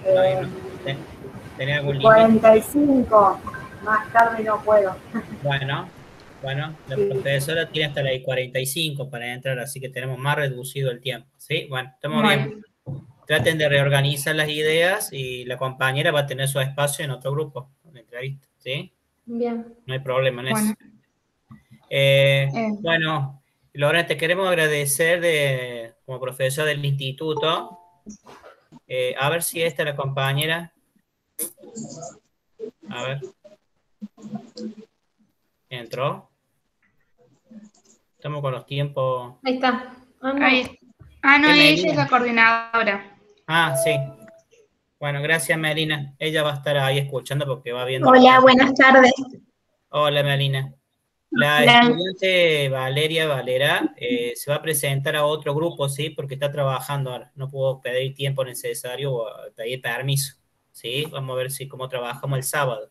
No, ¿tenés algún límite? 45, más tarde no puedo. Bueno, la Sí. profesora tiene hasta las 45 para entrar, así que tenemos más reducido el tiempo, ¿sí? Bueno, estamos bien. Bueno, Traten de reorganizar las ideas y la compañera va a tener su espacio en otro grupo, en la entrevista, ¿sí? bien. No hay problema en eso. Bueno, eh, Bueno, Lorena, te queremos agradecer como profesor del instituto. A ver si esta es la compañera. A ver, entró. Estamos con los tiempos. ahí está. Ah, Ah, no. ahí. Ah, no, ella es Melina. la coordinadora. Ah, sí. Bueno, gracias, Melina. Ella va a estar ahí escuchando porque va viendo los Hola, pasos. buenas tardes. Hola, Melina. La Hola. estudiante Valeria Valera se va a presentar a otro grupo, ¿sí? Porque está trabajando ahora. No puedo pedir tiempo necesario o pedir permiso, ¿sí? Vamos a ver si cómo trabajamos el sábado.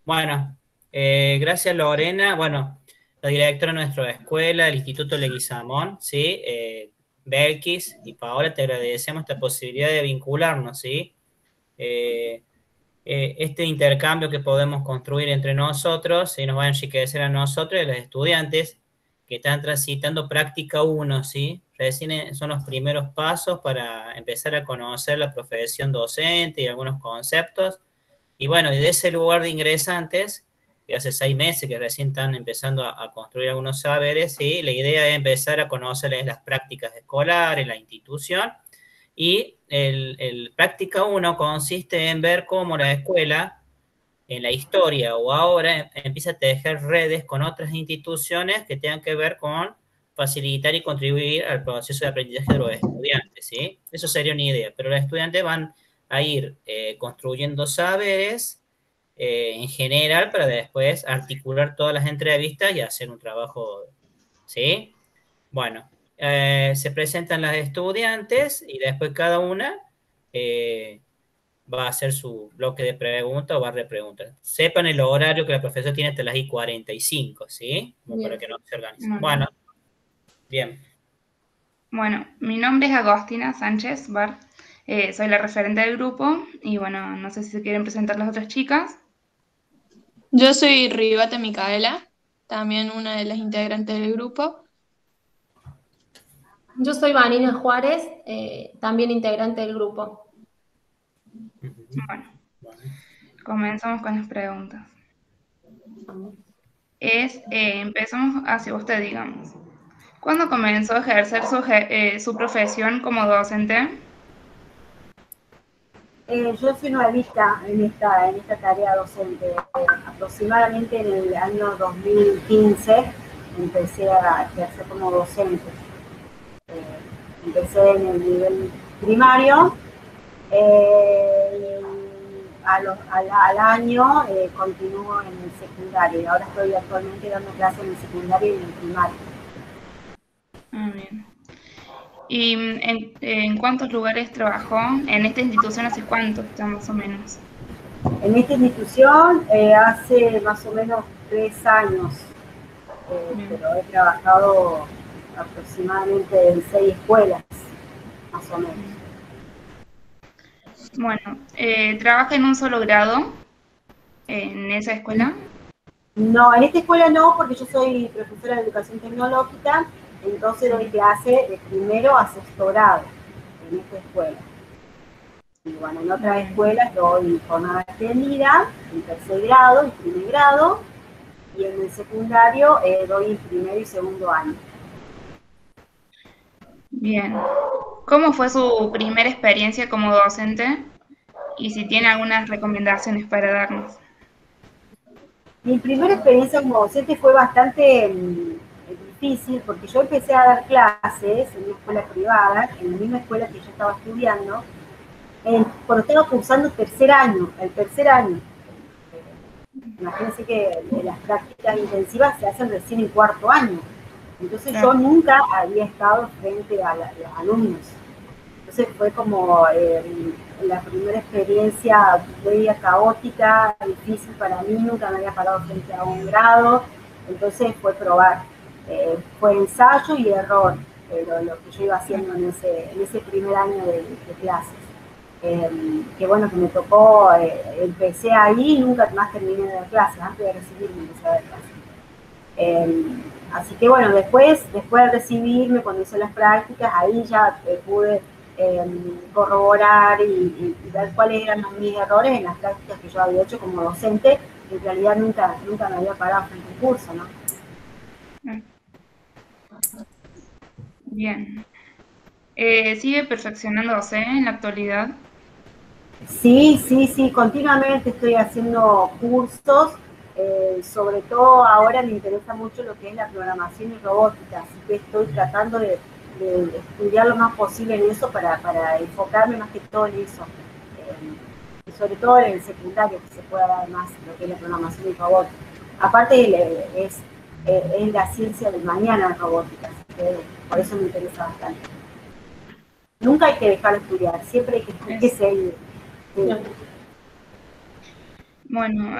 Bueno, gracias, Lorena. Bueno, la directora de nuestra escuela, el Instituto Leguizamón, ¿sí? Belkis y Paola, te agradecemos esta posibilidad de vincularnos, ¿sí? Eh, este intercambio que podemos construir entre nosotros y nos va a enriquecer a nosotros y a los estudiantes que están transitando práctica uno, ¿sí? Recién son los primeros pasos para empezar a conocer la profesión docente y algunos conceptos. Y bueno, y de ese lugar de ingresantes, que hace 6 meses que recién están empezando a construir algunos saberes, ¿sí? La idea es empezar a conocer las prácticas escolares, la institución y el práctica uno consiste en ver cómo la escuela, en la historia o ahora, empieza a tejer redes con otras instituciones que tengan que ver con facilitar y contribuir al proceso de aprendizaje de los estudiantes, ¿sí? Eso sería una idea, pero los estudiantes van a ir construyendo saberes en general para después articular todas las entrevistas y hacer un trabajo, ¿sí? Bueno, se presentan las estudiantes y después cada una eh, va a hacer su bloque de preguntas o va a repreguntar. Sepan el horario que la profesora tiene hasta las I:45, ¿sí? Como para Bien. que no se organicen. Bueno, Bueno, bien. bueno, mi nombre es Agostina Sánchez Bart. Soy la referente del grupo y bueno, no sé si se quieren presentar las otras chicas. Yo soy Ribate Micaela, también una de las integrantes del grupo. Yo soy Vanina Juárez, también integrante del grupo. Bueno, Bueno. comenzamos con las preguntas. Empezamos hacia usted, digamos. ¿Cuándo comenzó a ejercer su profesión como docente? Yo soy nuevista en esta tarea docente. Aproximadamente en el año 2015 empecé a ejercer como docente. Empecé en el nivel primario. Al año continúo en el secundario y ahora estoy actualmente dando clases en el secundario y en el primario. Ah, bien. ¿Y en cuántos lugares trabajó? ¿En esta institución hace cuánto está más o menos? En esta institución hace más o menos 3 años, pero he trabajado aproximadamente en 6 escuelas, más o menos. Bueno, ¿trabaja en un solo grado en esa escuela? No, en esta escuela no, porque yo soy profesora de educación tecnológica, entonces doy clase de primero a sexto grado en esta escuela. Y bueno, en otras escuelas doy jornada extendida, en tercer grado y primer grado, y en el secundario doy en primero y segundo año. Bien. ¿Cómo fue su primera experiencia como docente? Y si tiene algunas recomendaciones para darnos. Mi primera experiencia como docente fue bastante difícil porque yo empecé a dar clases en una escuela privada, en la misma escuela que yo estaba estudiando, cuando estaba cursando el tercer año. Imagínense que las prácticas intensivas se hacen recién en cuarto año. Entonces yo nunca había estado frente a los alumnos. Entonces fue como la primera experiencia media caótica, difícil para mí, nunca me había parado frente a un grado, entonces fue probar. Fue ensayo y error, pero lo que yo iba haciendo en ese primer año de clases. que bueno, que me tocó, empecé ahí y nunca más terminé de dar clases, antes de recibirme empecé a dar clases. Así que bueno, después de recibirme, cuando hice las prácticas, ahí ya pude corroborar y ver cuáles eran mis errores en las prácticas que yo había hecho como docente, que en realidad nunca me había parado frente a un curso, ¿no? Bien. ¿Sigue perfeccionándose en la actualidad? Sí, continuamente estoy haciendo cursos, sobre todo ahora me interesa mucho lo que es la programación y robótica, así que estoy tratando de estudiar lo más posible en eso para enfocarme más que todo en eso, y sobre todo en el secundario, que se pueda dar más lo que es la programación y robótica. Aparte es la ciencia del mañana en robótica, así que por eso me interesa bastante. Nunca hay que dejar de estudiar, siempre hay que seguir. Bueno,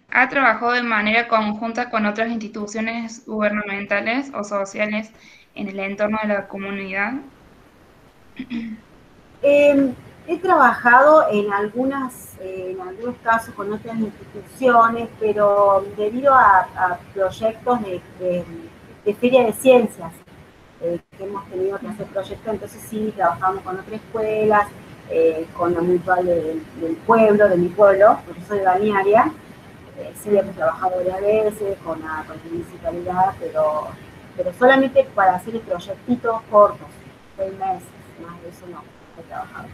¿ha trabajado de manera conjunta con otras instituciones gubernamentales o sociales en el entorno de la comunidad? He trabajado en algunos casos con otras instituciones, pero debido a proyectos de feria de ciencias, que hemos tenido que hacer proyectos, entonces sí, trabajamos con otras escuelas, con la mutual del pueblo, de mi pueblo, porque soy balnearia, sí hemos trabajado varias veces con la municipalidad, pero solamente para hacer proyectitos cortos, 6 meses, más de eso no he trabajado.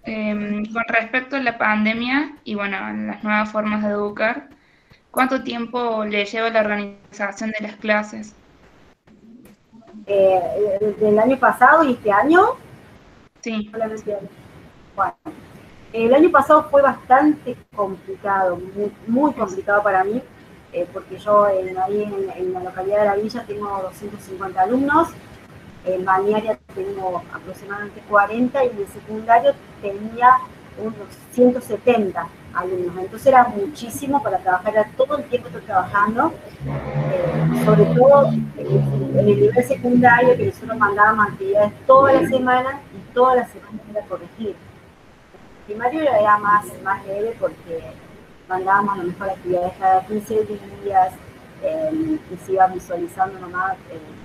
Con respecto a la pandemia y bueno, a las nuevas formas de educar, ¿cuánto tiempo le lleva la organización de las clases? Del año pasado y este año. Sí. Bueno, el año pasado fue bastante complicado, muy complicado para mí, porque yo ahí en la localidad de La Villa tengo 250 alumnos, en balnearia tengo aproximadamente 40 y en el secundario tenía unos 170 alumnos. Entonces era muchísimo para trabajar, era todo el tiempo estoy trabajando, sobre todo en el nivel secundario, que nosotros mandábamos actividades toda la semana y todas las semanas era corregir. El primario era más leve porque mandábamos a lo mejor actividades cada 15 días, y se iba visualizando nomás,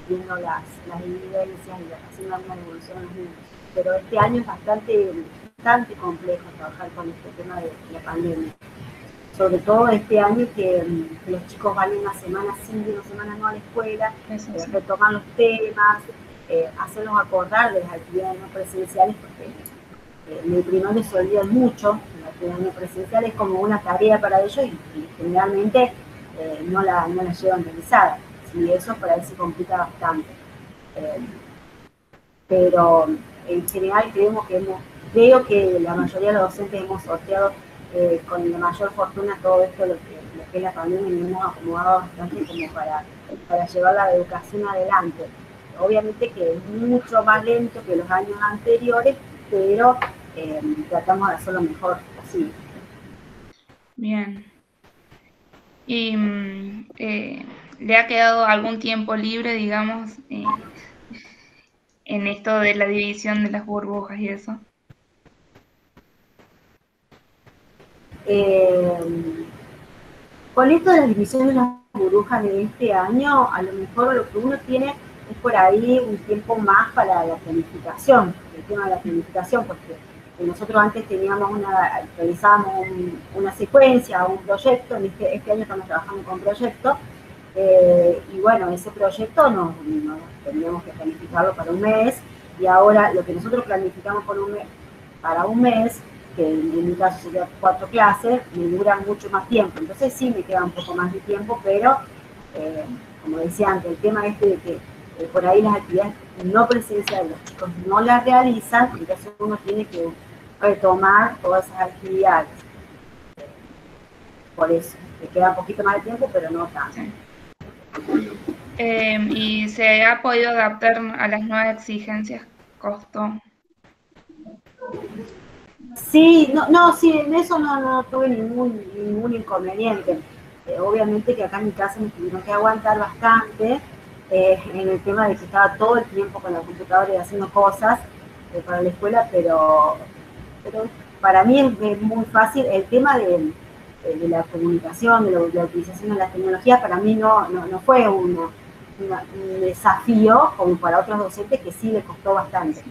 viendo las evidencias y haciendo alguna evolución a los niños. Pero este año es bastante complejo trabajar con este tema de la pandemia. Sobre todo este año que los chicos van una semana sí y una semana no a la escuela, retomar los temas, hacerlos acordar de las actividades no presenciales, porque en el primario se olvidan mucho, la actividad no presencial es como una tarea para ellos y generalmente no la llevan realizada. Y eso por ahí se complica bastante. Pero en general creo que la mayoría de los docentes hemos sorteado con la mayor fortuna todo esto, lo que es la pandemia, y hemos acomodado bastante como para llevar la educación adelante. Obviamente que es mucho más lento que los años anteriores, pero tratamos de hacer lo mejor posible. Bien. ¿Y le ha quedado algún tiempo libre, digamos, en esto de la división de las burbujas y eso? Con esto de la división de las burbujas de este año, a lo mejor lo que uno tiene es por ahí un tiempo más para la planificación, el tema de la planificación, porque nosotros antes realizábamos una secuencia, un proyecto, este año estamos trabajando con proyectos, y bueno, ese proyecto no tendríamos que planificarlo para un mes, y ahora lo que nosotros planificamos para un mes, que en mi caso sería 4 clases, me duran mucho más tiempo. Entonces sí me queda un poco más de tiempo, pero como decía antes, el tema de que por ahí las actividades no presenciales los chicos no las realizan, entonces uno tiene que retomar todas esas actividades. Por eso, me queda un poquito más de tiempo, pero no tanto. ¿Y se ha podido adaptar a las nuevas exigencias? ¿Costó? Sí, sí, en eso no tuve ningún inconveniente. Obviamente que acá en mi casa me tuvieron que aguantar bastante en el tema de que estaba todo el tiempo con la computadora y haciendo cosas. para la escuela, pero para mí es muy fácil el tema de la comunicación, de la utilización de la tecnología. Para mí no fue un desafío como para otros docentes que sí les costó bastante.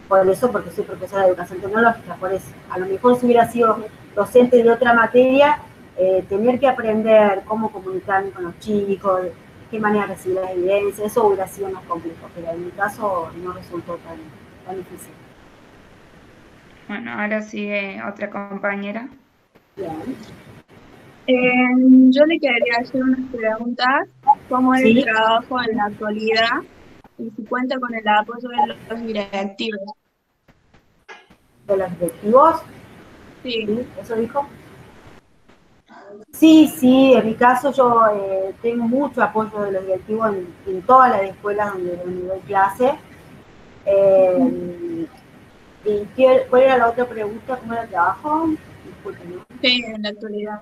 Por eso, porque soy profesora de educación tecnológica, por eso. A lo mejor si hubiera sido docente de otra materia, tener que aprender cómo comunicarme con los chicos, qué manera de recibir la evidencia, eso hubiera sido más complejo, pero en mi caso no resultó tan difícil. Bueno, ahora sigue otra compañera. Bien. Yo le quería hacer unas preguntas. ¿Cómo es el trabajo en la actualidad? Y si cuenta con el apoyo de los directivos. ¿De los directivos? Sí. ¿Sí? ¿Eso dijo? Sí, en mi caso yo tengo mucho apoyo de los directivos en todas las escuelas donde doy clase. ¿Y cuál era la otra pregunta? ¿Cómo era el trabajo? Disculpen, ¿no? Sí, en la actualidad.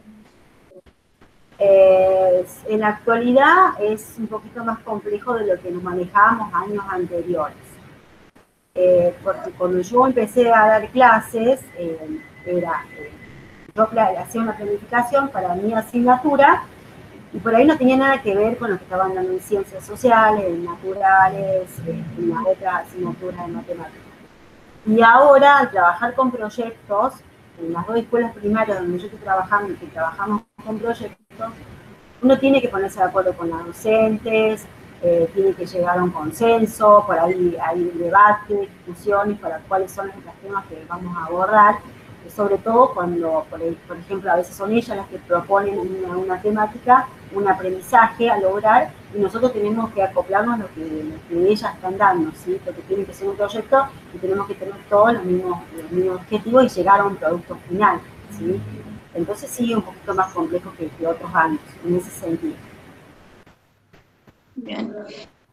En la actualidad es un poquito más complejo de lo que nos manejábamos años anteriores. Porque cuando yo empecé a dar clases, yo hacía una planificación para mi asignatura y por ahí no tenía nada que ver con lo que estaban dando en ciencias sociales, en naturales, en las otras asignaturas de matemáticas. Y ahora, al trabajar con proyectos, en las dos escuelas primarias donde yo estoy trabajando y que trabajamos con proyectos, uno tiene que ponerse de acuerdo con los docentes, tiene que llegar a un consenso, por ahí hay debate, discusiones para cuáles son los temas que vamos a abordar, sobre todo cuando, por ejemplo, a veces son ellas las que proponen una temática, un aprendizaje a lograr, y nosotros tenemos que acoplarnos a lo que ellas están dando, ¿sí? Porque tiene que ser un proyecto y tenemos que tener todos los mismos objetivos y llegar a un producto final, ¿sí? Entonces sí, un poquito más complejo que otros años, en ese sentido. Bien.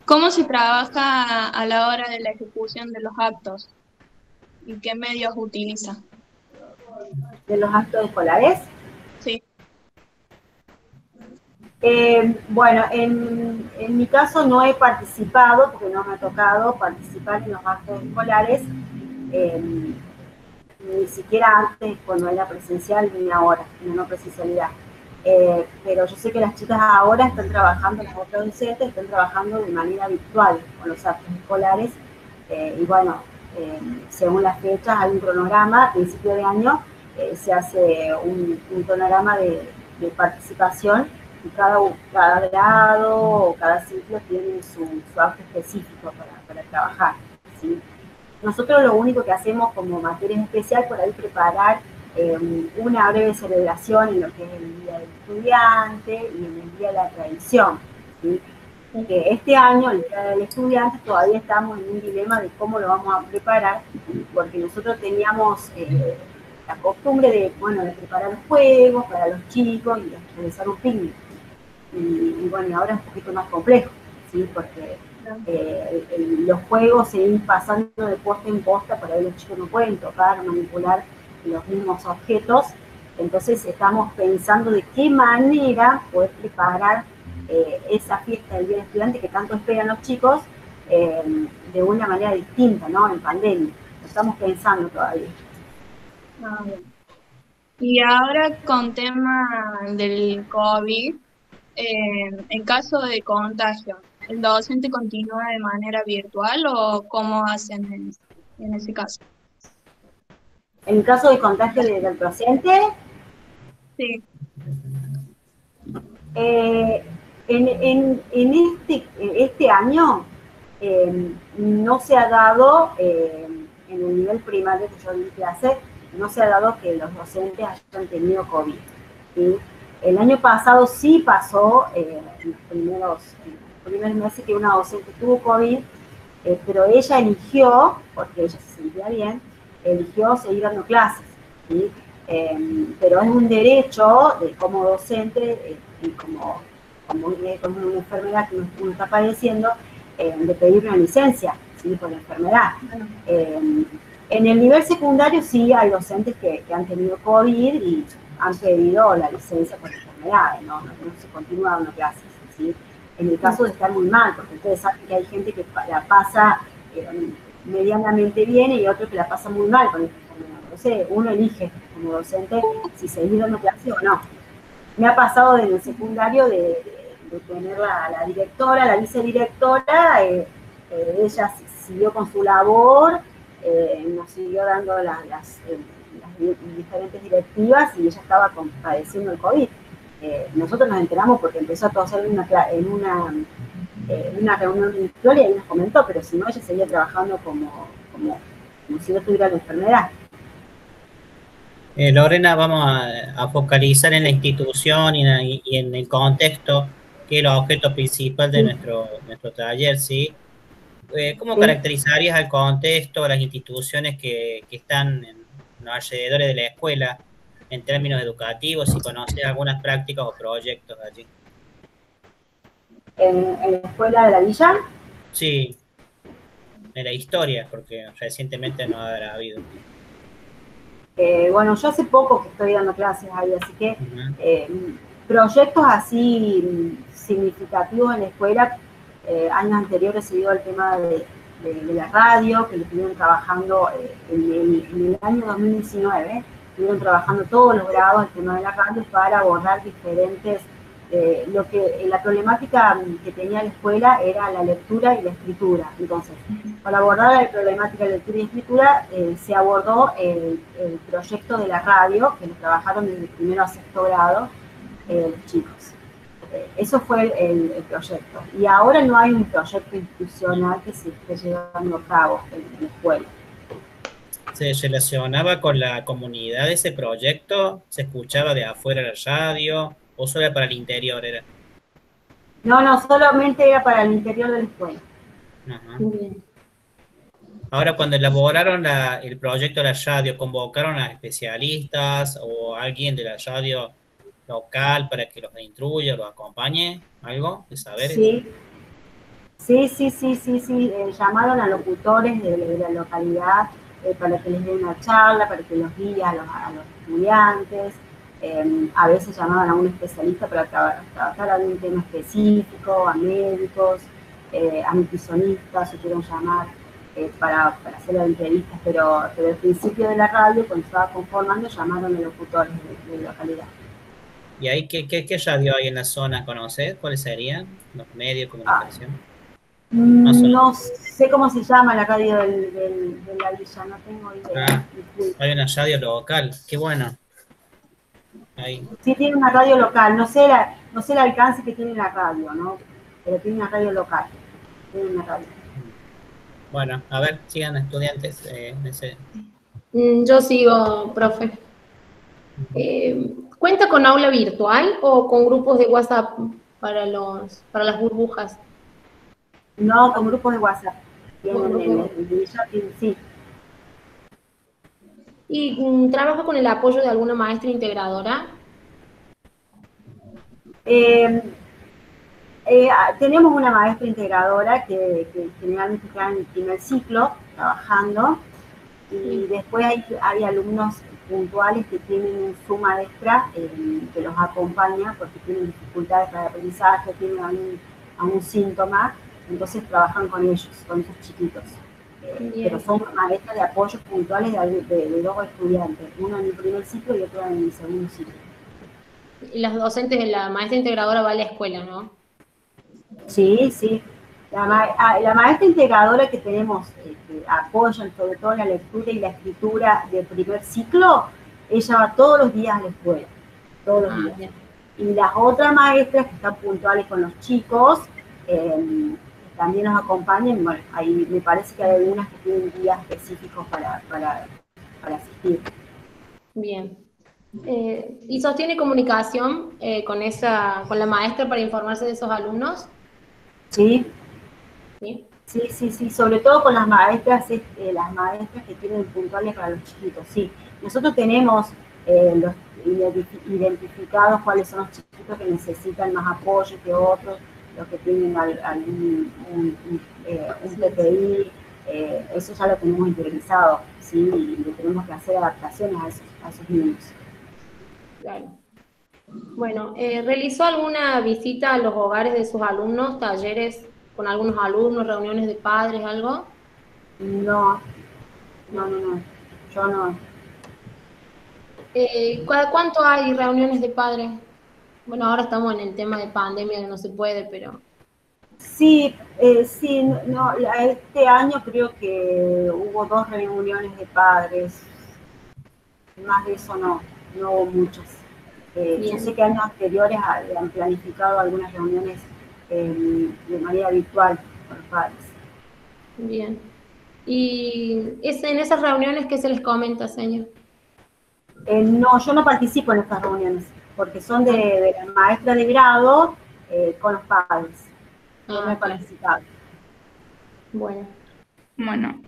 ¿Cómo se trabaja a la hora de la ejecución de los actos? ¿Y qué medios utiliza? ¿De los actos escolares? Sí. Bueno, en mi caso no he participado, porque no me ha tocado participar en los actos escolares, ni siquiera antes cuando era presencial ni ahora, en la no presencialidad. Pero yo sé que las chicas ahora están trabajando, las otras docentes están trabajando de manera virtual con los actos escolares, y bueno, según las fechas hay un cronograma, a principio de año se hace un cronograma de participación, y cada grado o cada ciclo tiene su acto específico para trabajar, ¿sí? Nosotros lo único que hacemos como materia especial por ahí preparar una breve celebración en lo que es el Día del Estudiante y en el Día de la Tradición, ¿sí? Que este año, el Día del Estudiante, todavía estamos en un dilema de cómo lo vamos a preparar, porque nosotros teníamos la costumbre de preparar juegos para los chicos y realizar un picnic. Y bueno, ahora es un poquito más complejo, ¿sí? Porque los juegos se van pasando de posta en posta, por ahí los chicos no pueden tocar, manipular los mismos objetos. Entonces estamos pensando de qué manera poder preparar esa fiesta del Día del Estudiante que tanto esperan los chicos de una manera distinta, ¿no? En pandemia. Lo estamos pensando todavía. Ah, bien. Y ahora con tema del COVID, en caso de contagio, ¿el docente continúa de manera virtual o cómo hacen en ese caso? En caso de contagio del docente, sí. En este año no se ha dado, en el nivel primario que yo di clase, no se ha dado que los docentes hayan tenido COVID, ¿sí? El año pasado sí pasó, en los primeros meses, que una docente tuvo COVID, pero ella eligió, porque ella se sentía bien, eligió seguir dando clases, ¿sí? Pero es un derecho como docente y como una enfermedad que uno está padeciendo, de pedir una licencia, ¿sí? Por la enfermedad. En el nivel secundario sí hay docentes que han tenido COVID y han pedido la licencia por enfermedades, no se continúa dando clases, ¿sí? En el caso de estar muy mal, porque ustedes saben que hay gente que la pasa medianamente bien y otro que la pasa muy mal con esta enfermedad. Entonces uno elige como docente si seguir dando clase o no. Me ha pasado en el secundario de tener la directora, la vicedirectora, ella siguió con su labor, nos siguió dando las diferentes directivas y ella estaba padeciendo el COVID. Nosotros nos enteramos porque empezó a toser en una reunión virtual y ahí nos comentó, pero si no, ella seguía trabajando como si no tuviera la enfermedad. Lorena, vamos a focalizar en la institución y en el contexto, que es el objeto principal de nuestro taller, ¿sí? ¿Cómo caracterizarías el contexto, las instituciones que están en los alrededores de la escuela en términos educativos, si conoces algunas prácticas o proyectos allí? ¿En la escuela de la villa? Sí, en la historia, porque recientemente no habrá habido. Bueno, yo hace poco que estoy dando clases ahí, así que proyectos así significativos en la escuela, años anteriores se dio el tema de la radio, que lo estuvieron trabajando en el año 2019, estuvieron trabajando todos los grados el tema de la radio para abordar diferentes, la problemática que tenía la escuela era la lectura y la escritura. Entonces, para abordar la problemática de lectura y escritura, se abordó el proyecto de la radio, que lo trabajaron desde el primero a sexto grado los chicos. Eso fue el proyecto. Y ahora no hay un proyecto institucional que se esté llevando a cabo en la escuela. ¿Se relacionaba con la comunidad de ese proyecto? ¿Se escuchaba de afuera la radio? ¿O solo para el interior era? No, solamente era para el interior de la escuela. Ajá. Muy bien. Ahora, cuando elaboraron el proyecto de la radio, ¿convocaron a especialistas o a alguien de la radio local para que los instruya, los acompañe? ¿Algo de saber? Sí. Llamaron a locutores de la localidad para que les den una charla, para que los guíe a los estudiantes. A veces llamaban a un especialista para trabajar algún tema específico, a médicos, a nutricionistas, se quieren llamar para hacer las entrevistas, pero al principio de la radio, cuando estaba conformando, llamaron a locutores de la localidad. ¿Y ahí qué radio hay en la zona? ¿Conoces? ¿Cuáles serían los medios de comunicación? No sé cómo se llama la radio de la villa, no tengo idea. Hay una radio local, qué bueno. Ahí. Sí, tiene una radio local, no sé el alcance que tiene la radio, ¿no? Pero tiene una radio local. Tiene una radio. Bueno, a ver, sigan estudiantes. Yo sigo, profe. ¿Cuenta con aula virtual o con grupos de WhatsApp para las burbujas? No, con grupos de WhatsApp. Sí. ¿Y trabaja con el apoyo de alguna maestra integradora? Tenemos una maestra integradora que generalmente está en el primer ciclo trabajando y después hay alumnos puntuales que tienen un suma extra que los acompaña porque tienen dificultades para el aprendizaje, tienen algún síntoma, entonces trabajan con ellos, con esos chiquitos. Pero son maestras de apoyo puntuales de dos estudiantes, uno en el primer ciclo y otro en el segundo ciclo. Y las docentes de la maestra integradora va a la escuela, ¿no? Sí. La maestra integradora que tenemos, que apoyan sobre todo la lectura y la escritura del primer ciclo, ella va todos los días a la escuela, todos los días. Bien. Y las otras maestras que están puntuales con los chicos, también nos acompañan. Bueno, ahí me parece que hay algunas que tienen días específicos para asistir. Bien. ¿Y sostiene comunicación con la maestra para informarse de esos alumnos? Sí. Sí, sobre todo con las maestras que tienen puntuales para los chiquitos, sí. Nosotros tenemos identificados cuáles son los chiquitos que necesitan más apoyo que otros, los que tienen un PPI, eso ya lo tenemos interiorizado, ¿sí? Y le tenemos que hacer adaptaciones a esos niños. Claro. Bueno, ¿realizó alguna visita a los hogares de sus alumnos, talleres con algunos alumnos, reuniones de padres, algo? No, no, yo no. ¿Cada cuánto hay reuniones de padres? Bueno, ahora estamos en el tema de pandemia, que no se puede, pero... Sí, sí, no, este año creo que hubo 2 reuniones de padres, más de eso no hubo muchas. Yo sé que años anteriores han planificado algunas reuniones de manera virtual con los padres. Bien. ¿Y en esas reuniones qué se les comenta, señor? No, yo no participo en estas reuniones, porque son de la maestra de grado con los padres. Yo no he participado. Bueno. Bueno,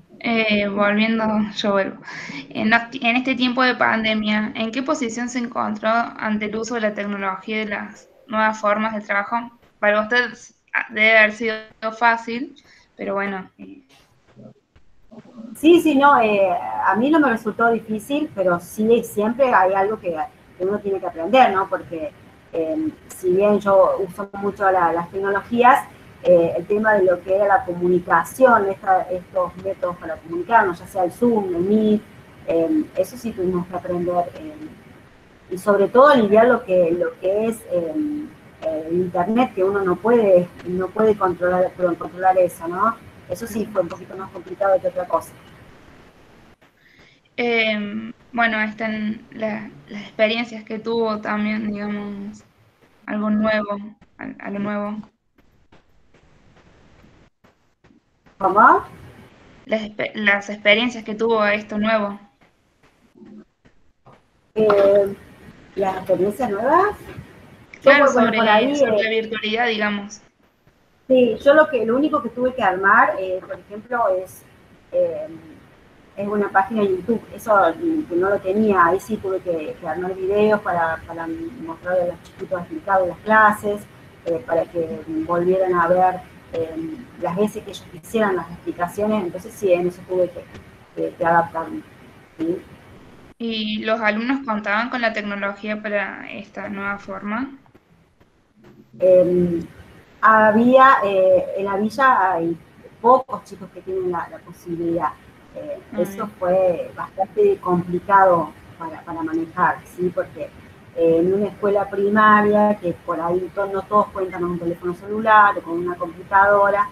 volviendo, yo vuelvo. En este tiempo de pandemia, ¿en qué posición se encontró ante el uso de la tecnología y de las nuevas formas de trabajo? Para usted debe haber sido fácil, pero bueno. Sí, no, a mí no me resultó difícil, pero sí siempre hay algo que uno tiene que aprender, ¿no? Porque si bien yo uso mucho las tecnologías, el tema de lo que era la comunicación, estos métodos para comunicarnos, ya sea el Zoom, el Meet, eso sí tuvimos que aprender. Y sobre todo aliviar lo que es el Internet, que uno no puede controlar eso, ¿no? Eso sí fue un poquito más complicado que otra cosa. Bueno, están las experiencias que tuvo también, digamos, algo nuevo, a lo nuevo. ¿Cómo? Las experiencias que tuvo a esto nuevo. Las experiencias nuevas. Claro, Bueno, por ahí, sobre la virtualidad, digamos. Sí, yo lo único que tuve que armar, por ejemplo, es una página de YouTube. Eso que no lo tenía, ahí sí tuve que armar videos para mostrarle a los chiquitos explicados las clases, para que volvieran a ver las veces que ellos quisieran las explicaciones. Entonces sí, en eso tuve que adaptarme. ¿Sí? ¿Y los alumnos contaban con la tecnología para esta nueva forma? Había, en la villa hay pocos chicos que tienen la posibilidad. Eso fue bastante complicado para manejar, ¿sí? Porque en una escuela primaria, que por ahí no todos cuentan con un teléfono celular o con una computadora,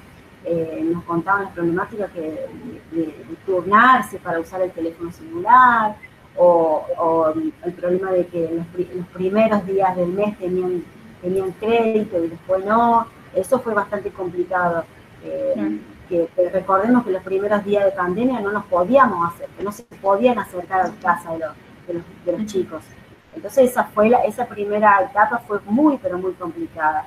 nos contaban las problemáticas de turnarse para usar el teléfono celular, o el problema de que los primeros días del mes tenían crédito y después no. Eso fue bastante complicado. Que recordemos que los primeros días de pandemia no nos podíamos hacer, que no se podían acercar a la casa de los chicos. Entonces esa primera etapa fue muy, pero muy complicada.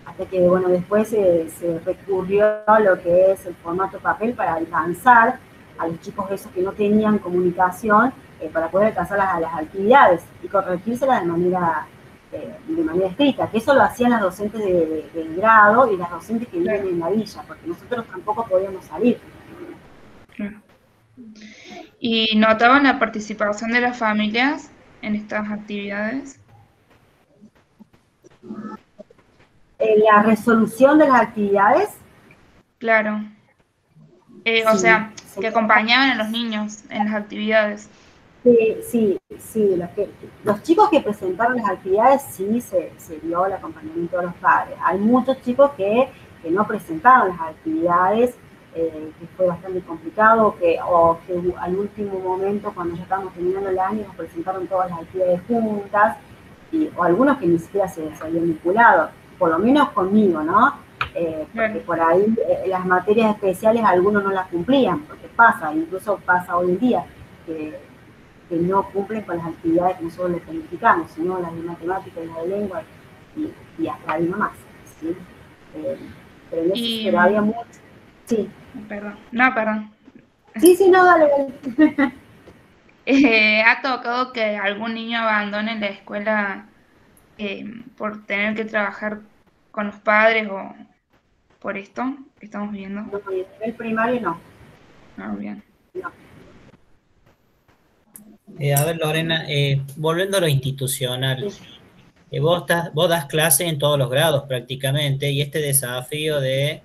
Hasta que, bueno, después se recurrió a lo que es el formato papel para alcanzar a los chicos esos que no tenían comunicación, para poder alcanzar las actividades y corregírselas de manera escrita, que eso lo hacían las docentes del grado y las docentes que viven en la villa, porque nosotros tampoco podíamos salir. ¿Y notaban la participación de las familias en estas actividades? La resolución de las actividades. Claro. O sea, que acompañaban a los niños en las actividades. Sí. Los chicos que presentaron las actividades sí se dio el acompañamiento de los padres. Hay muchos chicos que no presentaron las actividades, que fue bastante complicado, o que al último momento, cuando ya estábamos terminando el año, nos presentaron todas las actividades juntas, o algunos que ni siquiera se habían vinculado, por lo menos conmigo, ¿no? Porque por ahí las materias especiales algunos no las cumplían, porque incluso pasa hoy en día, que no cumplen con las actividades que nosotros les planificamos, sino las de matemáticas y las de lengua, y hasta ahí nomás, ¿sí? Pero había mucho. Sí. Perdón. No, perdón. Sí, no, dale. ¿Ha tocado que algún niño abandone la escuela por tener que trabajar con los padres o por esto que estamos viendo? No, en el nivel primario no. Ah, bien. No. A ver, Lorena, volviendo a lo institucional, vos das clase en todos los grados prácticamente, y este desafío de,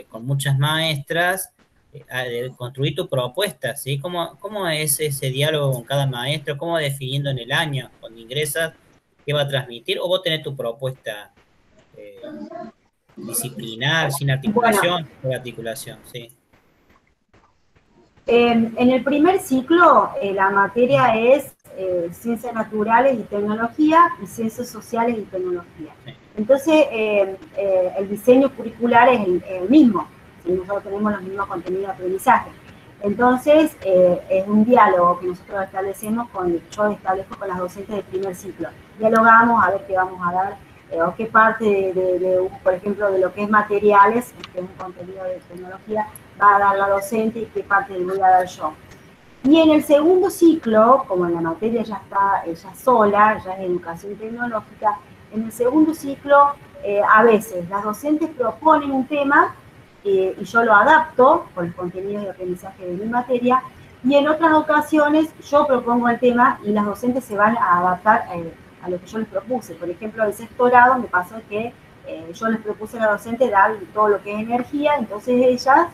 con muchas maestras, de construir tu propuesta, ¿sí? ¿Cómo es ese diálogo con cada maestro? ¿Cómo definiendo en el año, cuando ingresas, qué va a transmitir? ¿O vos tenés tu propuesta disciplinar, sin Bueno, articulación, o articulación? Sí. en el primer ciclo, la materia es ciencias naturales y tecnología y ciencias sociales y tecnología. Sí. Entonces, el diseño curricular es el mismo, ¿sí? Nosotros tenemos los mismos contenidos de aprendizaje. Entonces, es un diálogo que nosotros establecemos yo establezco con las docentes del primer ciclo. Dialogamos a ver qué vamos a dar, o qué parte por ejemplo, de lo que es materiales, que es un contenido de tecnología, va a dar la docente y qué parte le voy a dar yo. Y en el segundo ciclo, como la materia ya está ella sola, ya es educación tecnológica, en el segundo ciclo a veces las docentes proponen un tema y yo lo adapto con los contenidos de aprendizaje de mi materia, y en otras ocasiones yo propongo el tema y las docentes se van a adaptar a lo que yo les propuse. Por ejemplo, el sexto grado me pasó que yo les propuse a la docente dar todo lo que es energía, entonces ellas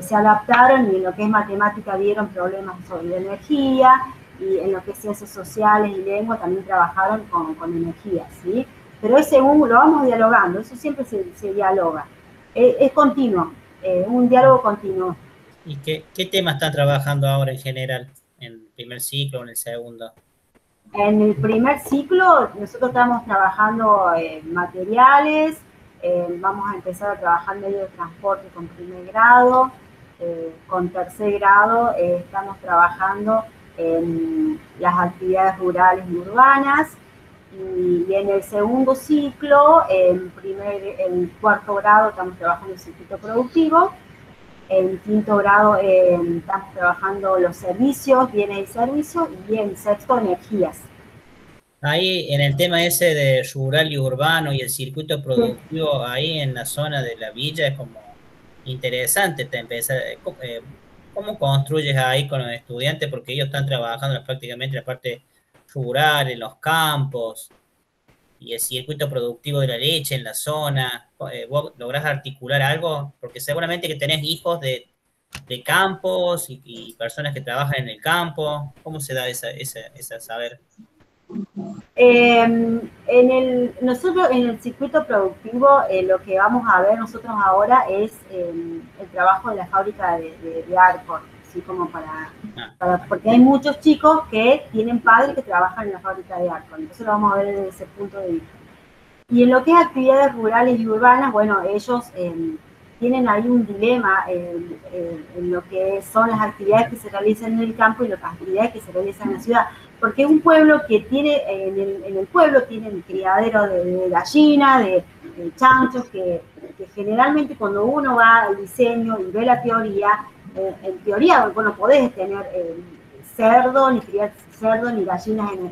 se adaptaron y en lo que es matemática vieron problemas sobre la energía, y en lo que es ciencias sociales y lengua también trabajaron con energía, ¿sí? Pero es según lo vamos dialogando, eso siempre se dialoga. Es continuo, un diálogo continuo. ¿Y qué temas están trabajando ahora en general? ¿En el primer ciclo o en el segundo? En el primer ciclo nosotros estamos trabajando materiales, vamos a empezar a trabajar medio de transporte con primer grado, con tercer grado estamos trabajando en las actividades rurales y urbanas, y en el segundo ciclo, en cuarto grado estamos trabajando el circuito productivo, en quinto grado estamos trabajando los servicios, bienes y servicios, y en sexto energías. Ahí en el tema ese de rural y urbano y el circuito productivo, ahí en la zona de la villa es como interesante ¿cómo construyes ahí con los estudiantes? Porque ellos están trabajando prácticamente la parte rural, en los campos, y el circuito productivo de la leche en la zona. ¿Vos lográs articular algo? Porque seguramente que tenés hijos de campos y personas que trabajan en el campo. ¿Cómo se da esa saber? Nosotros en el circuito productivo lo que vamos a ver nosotros ahora es el trabajo de la fábrica de Arcor, así como porque hay muchos chicos que tienen padres que trabajan en la fábrica de Arcor, entonces lo vamos a ver desde ese punto de vista. Y en lo que es actividades rurales y urbanas, bueno, ellos tienen ahí un dilema en lo que son las actividades que se realizan en el campo y las actividades que se realizan en la ciudad. Porque un pueblo que tiene, en el pueblo tienen criadero de gallinas, de chanchos, que generalmente cuando uno va al diseño y ve la teoría, en teoría, bueno, podés tener cerdo, ni criar cerdo, ni gallinas en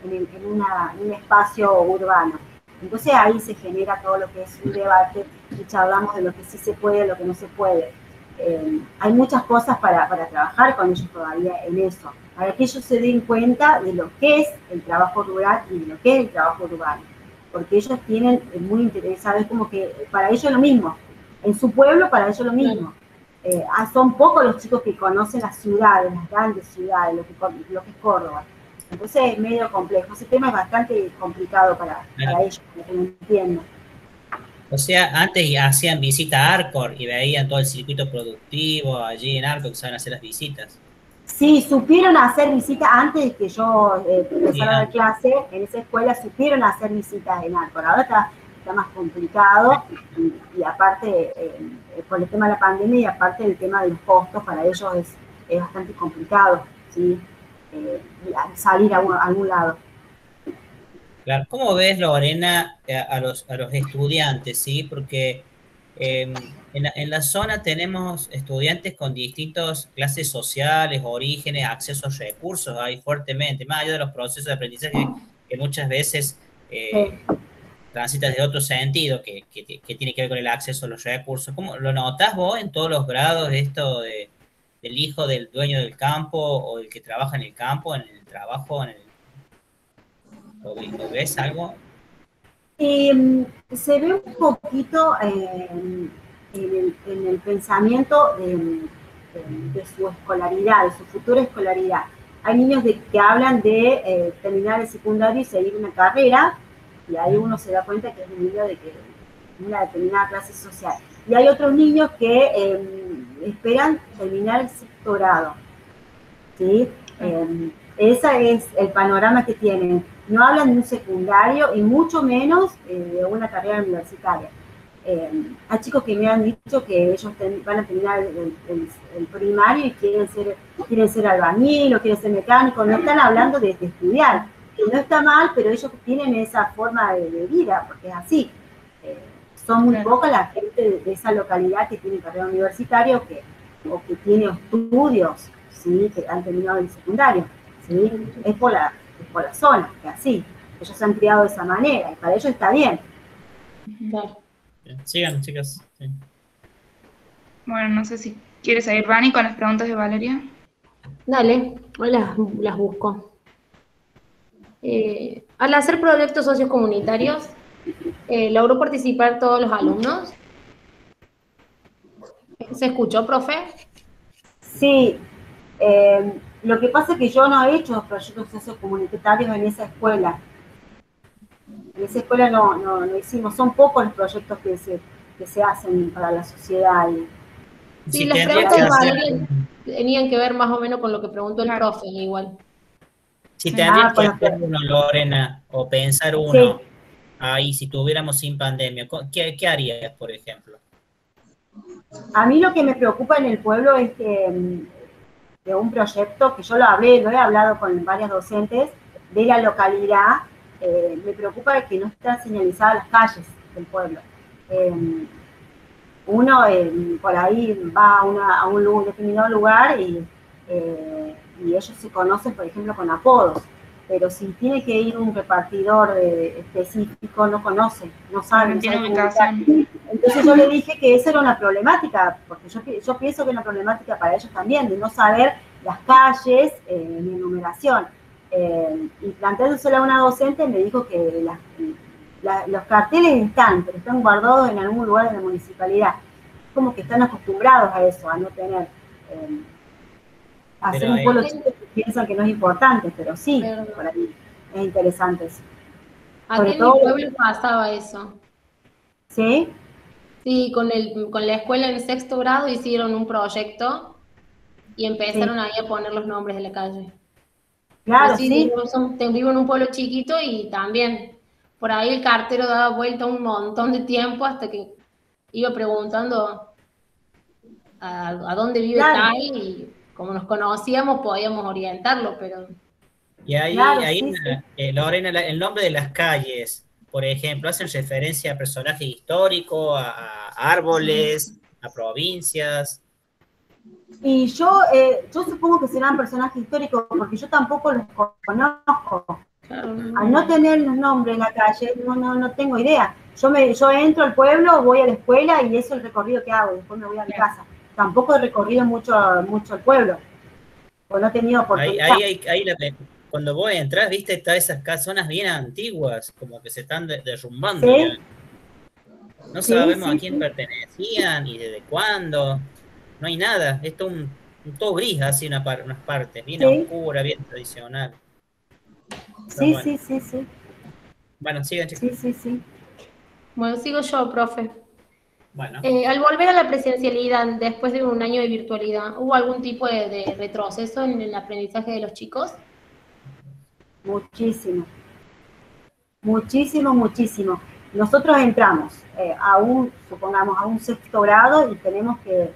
un espacio urbano. Entonces ahí se genera todo lo que es un debate y charlamos de lo que sí se puede, lo que no se puede. Hay muchas cosas para trabajar con ellos todavía en eso, para que ellos se den cuenta de lo que es el trabajo rural y de lo que es el trabajo urbano, porque ellos tienen muy interesados, es como que para ellos lo mismo, en su pueblo para ellos lo mismo. Son pocos los chicos que conocen las ciudades, las grandes ciudades, lo que es Córdoba. Entonces es medio complejo, ese tema es bastante complicado para ellos, para que lo entiendan. O sea, antes hacían visita a Arcor y veían todo el circuito productivo allí en Arcor, que saben hacer las visitas. Sí, supieron hacer visitas antes de que yo empezara a dar clase, en esa escuela supieron hacer visitas en Arcor. Ahora está más complicado y aparte por el tema de la pandemia y aparte el tema de los costos para ellos es bastante complicado, ¿sí? Salir a algún lado. Claro. ¿Cómo ves, Lorena, a los estudiantes, sí? Porque en la zona tenemos estudiantes con distintas clases sociales, orígenes, acceso a recursos, ahí fuertemente, más allá de los procesos de aprendizaje que muchas veces transitan de otro sentido, que tiene que ver con el acceso a los recursos. ¿Cómo lo notás vos en todos los grados esto del hijo del dueño del campo o del que trabaja en el campo, en el trabajo, ¿lo ves algo? Se ve un poquito en el pensamiento de su escolaridad, de su futura escolaridad. Hay niños que hablan de terminar el secundario y seguir una carrera, y ahí uno se da cuenta que es un niño de una determinada clase social. Y hay otros niños que esperan terminar el sexto grado, ¿sí? Ese es el panorama que tienen. No hablan de un secundario y mucho menos de una carrera universitaria. Hay chicos que me han dicho que ellos van a terminar el primario y quieren ser albañil o quieren ser mecánico. No están hablando de estudiar, que no está mal, pero ellos tienen esa forma de vida, porque es así. Son muy pocas la gente de esa localidad que tiene carrera universitaria o que tiene estudios, ¿sí? Que han terminado el secundario, ¿sí? Es por la zona, que así. Ellos se han criado de esa manera y para ellos está bien. Claro. Sigan, chicas. Sí. Bueno, no sé si quieres seguir, Vani, con las preguntas de Valeria. Dale, hoy las busco. Al hacer proyectos sociocomunitarios, ¿logró participar todos los alumnos? ¿Se escuchó, profe? Sí, lo que pasa es que yo no he hecho proyectos sociocomunitarios en esa escuela. En esa escuela no hicimos, son pocos los proyectos que se hacen para la sociedad. Sí, las preguntas de Valeria tenían que ver más o menos con lo que preguntó el profe, igual. Si tendrías que hacer uno, Lorena, o pensar uno, sí. Ahí, si tuviéramos sin pandemia, ¿qué harías, por ejemplo? A mí lo que me preocupa en el pueblo es que de un proyecto que yo lo he hablado con varias docentes de la localidad, me preocupa que no están señalizadas las calles del pueblo. Uno por ahí va a un determinado lugar y ellos se conocen, por ejemplo, con apodos, pero si tiene que ir un repartidor específico, no conoce, no sabe. No tiene ubicación. Entonces yo le dije que esa era una problemática, porque yo pienso que es una problemática para ellos también, de no saber las calles ni enumeración. Y planteándosela a una docente me dijo que los carteles están, pero están guardados en algún lugar de la municipalidad. Como que están acostumbrados a eso, a no tener... hacer un pueblo chico que piensan que no es importante, pero sí, por ahí es interesante eso. Aquí en mi pueblo pasaba eso. ¿Sí? Sí, con la escuela en sexto grado hicieron un proyecto y empezaron ahí a poner los nombres de la calle. Claro, sí. Vivo en un pueblo chiquito y también por ahí el cartero daba vuelta un montón de tiempo hasta que iba preguntando a dónde vive tal y como nos conocíamos podíamos orientarlo, pero... Y ahí, Lorena, el nombre de las calles, por ejemplo, ¿hacen referencia a personajes históricos, a árboles, a provincias? Y yo supongo que serán personajes históricos, porque yo tampoco los conozco. Al no tener los nombres en la calle, no tengo idea. Yo entro al pueblo, voy a la escuela y eso es el recorrido que hago, después me voy a mi casa. Tampoco he recorrido mucho el pueblo, porque no he tenido oportunidad. Cuando vos entras, viste, todas esas zonas bien antiguas, como que se están derrumbando. ¿Sí? Ya. No sabemos a quién pertenecían y desde cuándo. No hay nada, esto es todo gris, así unas partes, bien oscura, bien tradicional. Sí, bueno. Sí. Bueno, sigan, chicos. Sí. Bueno, sigo yo, profe. Bueno. Al volver a la presencialidad, después de un año de virtualidad, ¿hubo algún tipo de retroceso en el aprendizaje de los chicos? Muchísimo. Nosotros entramos supongamos, a un sexto grado y tenemos que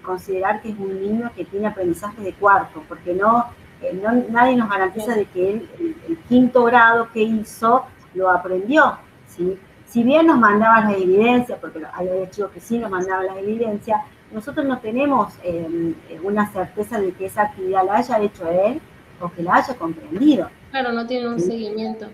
considerar que es un niño que tiene aprendizaje de cuarto, porque nadie nos garantiza de que él, el quinto grado que hizo, lo aprendió, ¿sí? Si bien nos mandaban las evidencias, porque hay chicos que sí nos mandaban las evidencias, nosotros no tenemos una certeza de que esa actividad la haya hecho él o que la haya comprendido. Claro, no tienen un seguimiento.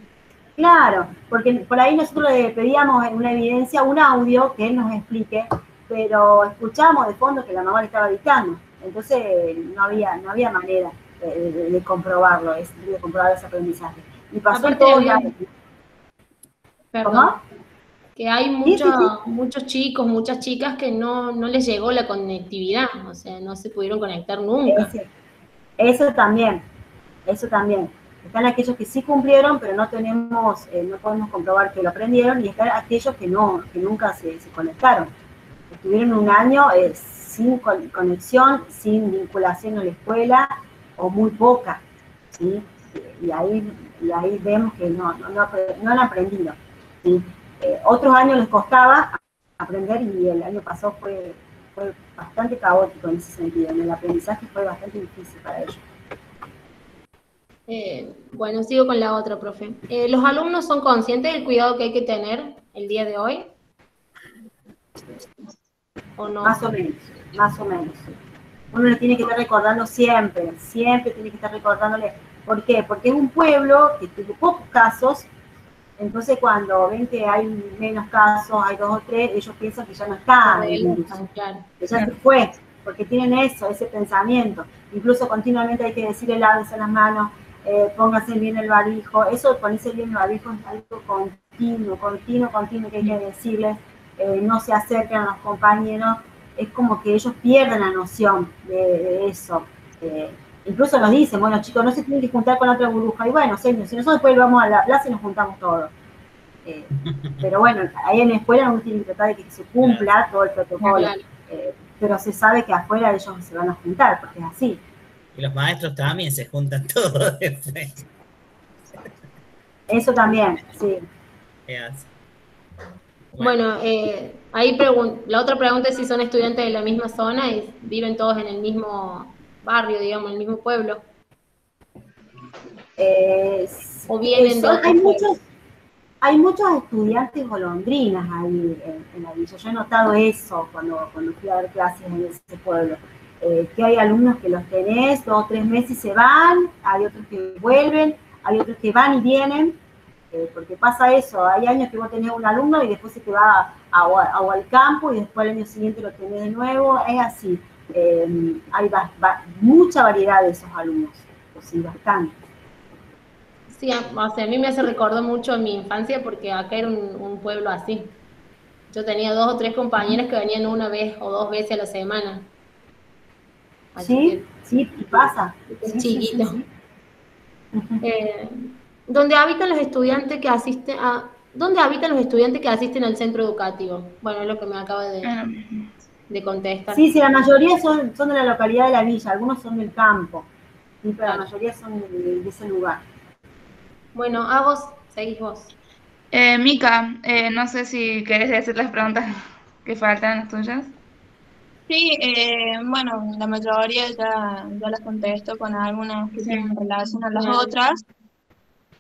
Claro, porque por ahí nosotros le pedíamos una evidencia, un audio que él nos explique, pero escuchamos de fondo que la mamá le estaba dictando. Entonces no había manera de comprobarlo, de comprobar ese aprendizaje. Y pasó todo el año. Perdón. que hay Sí, sí, sí. muchos chicos, muchas chicas que no les llegó la conectividad, o sea, no se pudieron conectar nunca. Eso también, eso también. Están aquellos que sí cumplieron, pero no podemos comprobar que lo aprendieron, y están aquellos que nunca se conectaron. Estuvieron un año sin conexión, sin vinculación a la escuela, o muy poca, ¿sí? Y ahí vemos que no han aprendido, ¿sí? Otros años les costaba aprender, y el año pasado fue bastante caótico en ese sentido. En el aprendizaje fue bastante difícil para ellos. Bueno, sigo con la otra, profe. ¿Los alumnos son conscientes del cuidado que hay que tener el día de hoy? ¿O no? Más o menos. Uno le tiene que estar recordando siempre tiene que estar recordándole. ¿Por qué? Porque es un pueblo que tuvo pocos casos, entonces cuando ven que hay menos casos, hay 2 o 3, ellos piensan que ya no está el virus, que ya se fue, porque tienen ese pensamiento. Incluso continuamente hay que decirle lávense las manos, pónganse bien el barbijo. Eso, ponerse bien el barbijo es algo continuo que hay que decirles. No se acerquen a los compañeros, es como que ellos pierden la noción de eso. Incluso nos dicen, bueno, chicos, no se tienen que juntar con otra burbuja. Y bueno, si nosotros después vamos a la plaza y nos juntamos todos. Pero bueno, ahí en la escuela uno tiene que tratar de que se cumpla todo el protocolo. Pero se sabe que afuera ellos se van a juntar, porque es así. Y los maestros también se juntan todos después. Eso también, sí. Bueno, ahí la otra pregunta es si son estudiantes de la misma zona y viven todos en el mismo barrio, digamos, en el mismo pueblo. O vienen de otros pueblos. Hay muchos estudiantes golondrinas ahí en la villa. Yo he notado eso cuando fui a dar clases en ese pueblo. Que hay alumnos que los tenés 2 o 3 meses y se van, hay otros que vuelven, hay otros que van y vienen, porque pasa eso. Hay años que vos tenés un alumno y después se te va al campo, y después al año siguiente lo tenés de nuevo. Es así. Hay mucha variedad de esos alumnos, sí, bastante. Sí, o sea, a mí me hace recordar mucho mi infancia, porque acá era un pueblo así. Yo tenía 2 o 3 compañeras que venían 1 vez o 2 veces a la semana. Así sí, pasa. Es chiquito. Sí. ¿Dónde habitan los estudiantes que asisten al centro educativo? Bueno, es lo que me acaba de contestar. Sí, la mayoría son de la localidad de la villa, algunos son del campo, pero claro, la mayoría son de ese lugar. Bueno, a vos, seguís vos. Mica, no sé si querés decir las preguntas que faltan, las tuyas. Sí, bueno, la mayoría ya las contesto, con algunas que tienen relación a las otras.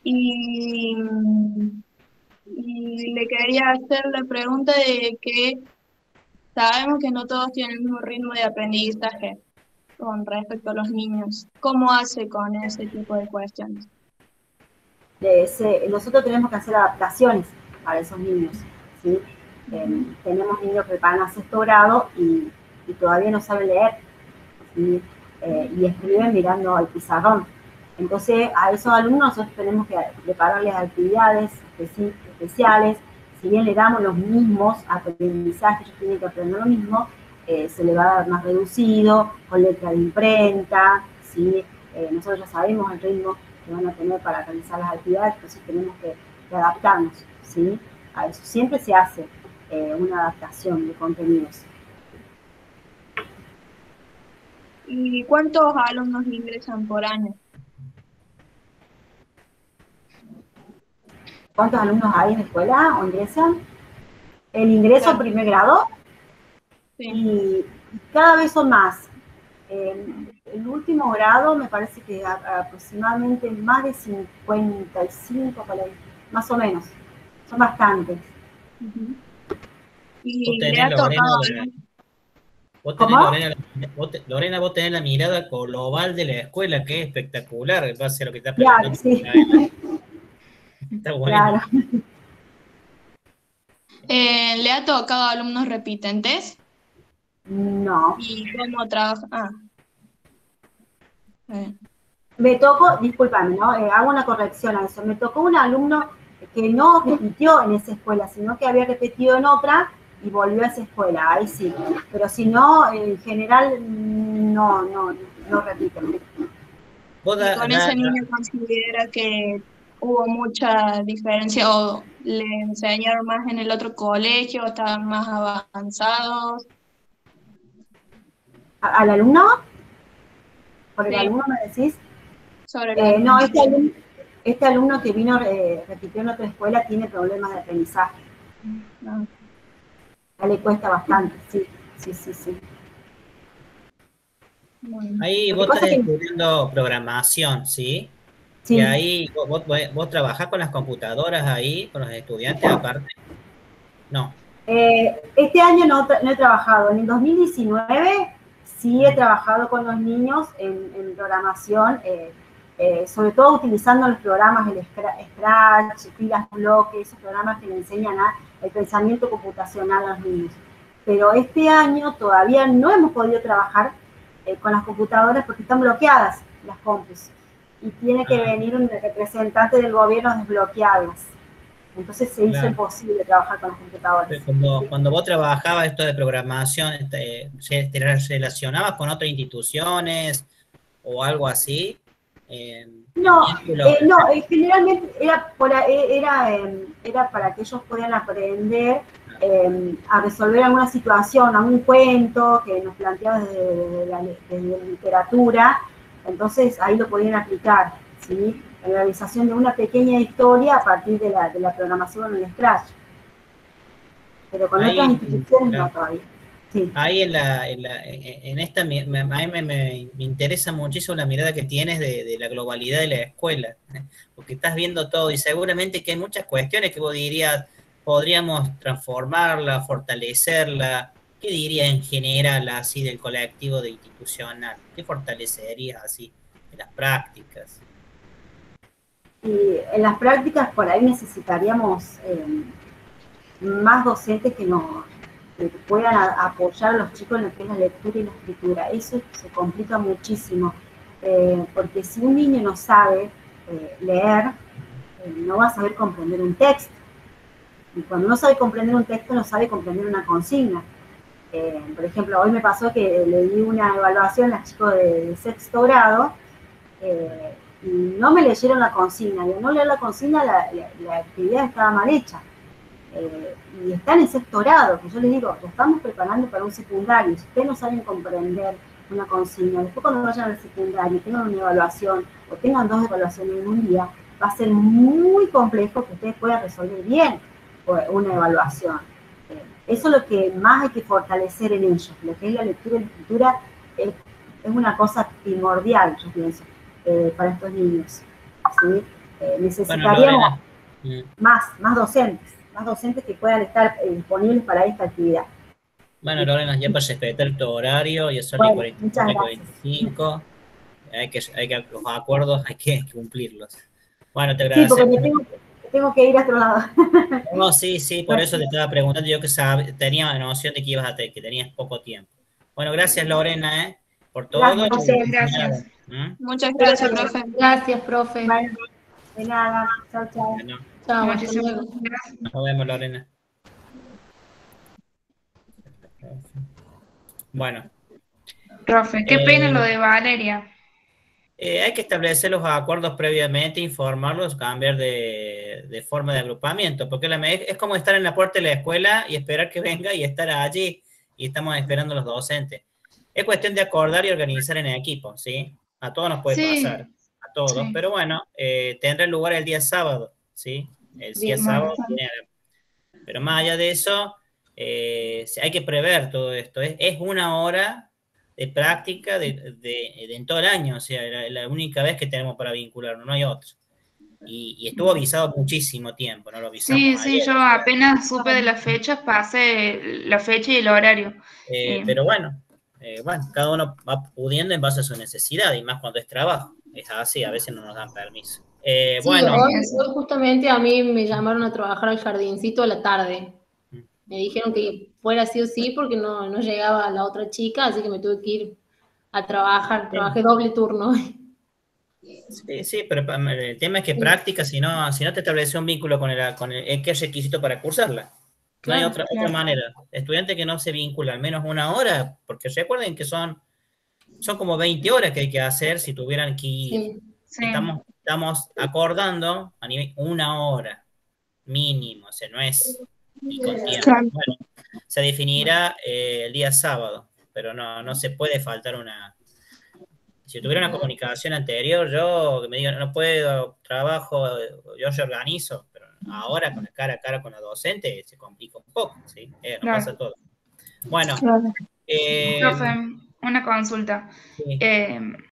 Y le quería hacer la pregunta de que sabemos que no todos tienen el mismo ritmo de aprendizaje con respecto a los niños. ¿Cómo hace con ese tipo de cuestiones? Nosotros tenemos que hacer adaptaciones para esos niños, ¿sí? Tenemos niños que van a 6º grado y todavía no saben leer, ¿sí? Y escriben mirando al pizarrón. Entonces, a esos alumnos nosotros tenemos que prepararles actividades especiales. Si bien le damos los mismos aprendizajes, ellos tienen que aprender lo mismo, se le va a dar más reducido, con letra de imprenta, ¿sí? Nosotros ya sabemos el ritmo que van a tener para realizar las actividades, entonces tenemos que adaptarnos, ¿sí? A eso siempre se hace una adaptación de contenidos. ¿Y cuántos alumnos ingresan por año? ¿Cuántos alumnos hay en la escuela o ingresan? El ingreso a 1.er grado, sí. Y cada vez son más. El último grado me parece que aproximadamente más de 55, más o menos. Son bastantes. ¿Y le ha tocado? Lorena, vos tenés la mirada global de la escuela, que es espectacular, en base a lo que está preguntando. Claro, sí. Está bueno. Claro. ¿Le ha tocado alumnos repitentes? No. ¿Y cómo trabaja? Me tocó, discúlpame, ¿no? Hago una corrección a eso. Me tocó un alumno que no repitió en esa escuela, sino que había repetido en otra y volvió a esa escuela, ahí sí. Pero si no, en general, no repiten. ¿Y con ese niño considera que hubo mucha diferencia o le enseñaron más en el otro colegio, estaban más avanzados? ¿Al alumno? ¿Por el Sí, alumno me decís? sobre el alumno. No, este alumno que vino, repitió en otra escuela, tiene problemas de aprendizaje. No. A él le cuesta bastante, sí. Bueno. Ahí vos estás estudiando programación, ¿sí? Sí. Y ahí vos trabajás con las computadoras ahí, con los estudiantes aparte. No. Este año no he trabajado. En el 2019 sí he trabajado con los niños en programación, sobre todo utilizando los programas, el Scratch, Pilas Bloques, esos programas que le enseñan el pensamiento computacional a los niños. Pero este año todavía no hemos podido trabajar con las computadoras porque están bloqueadas las compus. Y tiene que venir un representante del gobierno a desbloquearlas. Entonces se hizo imposible trabajar con las computadoras. Cuando vos trabajabas esto de programación, ¿te relacionabas con otras instituciones o algo así? Generalmente era para que ellos puedan aprender a resolver alguna situación, algún cuento que nos planteaba desde la literatura, entonces ahí lo podían aplicar, ¿sí? La realización de una pequeña historia a partir de la programación en Scratch. Pero con otras instituciones no todavía. Sí. Ahí en esta, a mí me interesa muchísimo la mirada que tienes de la globalidad de la escuela, porque estás viendo todo y seguramente que hay muchas cuestiones que vos dirías, podríamos transformarla, fortalecerla. ¿Qué dirías en general así del colectivo de institucional? ¿Qué fortalecerías así en las prácticas? Y en las prácticas por ahí necesitaríamos más docentes que puedan apoyar a los chicos en lo que es la lectura y la escritura. Eso se complica muchísimo, porque si un niño no sabe leer, no va a saber comprender un texto. Y cuando no sabe comprender un texto, no sabe comprender una consigna. Por ejemplo, hoy me pasó que le di una evaluación a chicos de sexto grado, y no me leyeron la consigna. Y al no leer la consigna, la actividad estaba mal hecha. Y están en sexto grado, que yo les digo, lo estamos preparando para un secundario. Si ustedes no saben comprender una consigna, después cuando vayan al secundario, tengan una evaluación o tengan 2 evaluaciones en un día, va a ser muy complejo que ustedes puedan resolver bien una evaluación. Eso es lo que más hay que fortalecer en ellos, lo que es la lectura y la escritura es una cosa primordial, yo pienso, para estos niños. ¿Sí? Necesitaríamos más docentes que puedan estar disponibles para esta actividad. Bueno, Lorena, ya para respetar tu horario, ya son las 45, los acuerdos hay que cumplirlos. Bueno, te agradezco. Sí, porque tengo que ir a otro lado. No, sí, por eso te estaba preguntando, yo que tenía noción de que tenías poco tiempo. Bueno, gracias Lorena, por todo. Gracias. Muchas gracias, profe. Gracias, profe. Bueno, de nada, chao. Bueno, chao, Muchísimas gracias. Nos vemos, Lorena. Bueno. Profe, qué pena lo de Valeria. Hay que establecer los acuerdos previamente, informarlos, cambiar de forma de agrupamiento, porque es como estar en la puerta de la escuela y esperar que venga y estar allí y estamos esperando a los docentes. Es cuestión de acordar y organizar en equipo, ¿sí? A todos nos puede pasar, a todos, sí. Pero bueno, tendrá lugar el día sábado, ¿sí? El día sábado. Pero más allá de eso, hay que prever todo esto. Es una hora de práctica en todo el año, o sea, la única vez que tenemos para vincularnos, no hay otra. Y estuvo avisado muchísimo tiempo, ¿no? Lo avisamos Sí, ayer, yo apenas supe de las fechas, pasé la fecha y el horario. Pero bueno, cada uno va pudiendo en base a su necesidad, y más cuando es trabajo. Es así, a veces no nos dan permiso. Sí, bueno. Hoy justamente a mí me llamaron a trabajar al jardincito a la tarde. Me dijeron que fuera sí o sí porque no llegaba la otra chica, así que me tuve que ir a trabajar. Trabajé doble turno. Sí, pero el tema es que práctica, si no te establece un vínculo con ¿qué es requisito para cursarla? No hay otra manera. Estudiante que no se vincula al menos una hora, porque recuerden que son como 20 horas que hay que hacer si tuvieran que ir. Sí. Estamos acordando a nivel 1 hora mínimo, o sea, no es y con tiempo. Claro. Bueno, se definirá el día sábado, pero no se puede faltar una... Si tuviera una comunicación anterior, yo que me digan, no puedo, trabajo, yo organizo, pero ahora con la cara a cara con la docente se complica un poco, ¿sí? Nos Claro. pasa todo. Bueno, Claro. Profe, una consulta. sí.